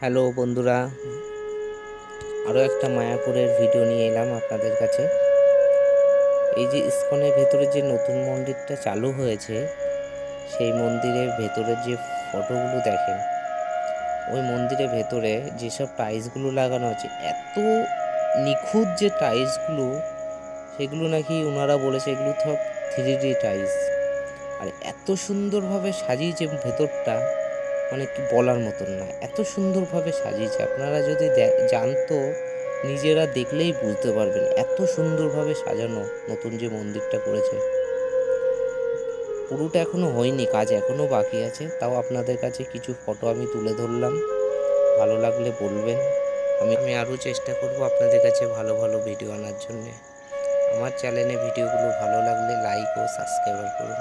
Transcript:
Hello বন্ধুরা, আরও একটা মায়াপুরের ভিডিও নিয়ে এলাম আপনাদের কাছে। এই যে ইসকনের ভেতরে যে নতুন মন্দিরটা চালু হয়েছে, সেই মন্দিরের ভেতরের যে ফটোগুলো দেখেন, ওই মন্দিরের ভেতরে যেসব টাইলসগুলো লাগানো আছে, এত নিখুঁত যে টাইলসগুলো, সেগুলো নাকি ওনারা বলেছে এগুলো সব 3D টাইলস। আর এত সুন্দরভাবে সাজিয়েছে ভেতরটা, মানে কি বলার মতন না, এত সুন্দরভাবে সাজিয়েছে। আপনারা যদি জানতো, নিজেরা দেখলেই বুঝতে পারবেন এত সুন্দরভাবে সাজানো নতুন যে মন্দিরটা করেছে। পুরোটা এখনো হয়নি, কাজ এখনো বাকি আছে। তাও আপনাদের কাছে কিছু ফটো আমি তুলে ধরলাম, ভালো লাগলে বলবেন। আমি আরও চেষ্টা করব আপনাদের কাছে ভালো ভালো ভিডিও আনার জন্যে। আমার চ্যানেলে ভিডিওগুলো ভালো লাগলে লাইক ও সাবস্ক্রাইব করুন।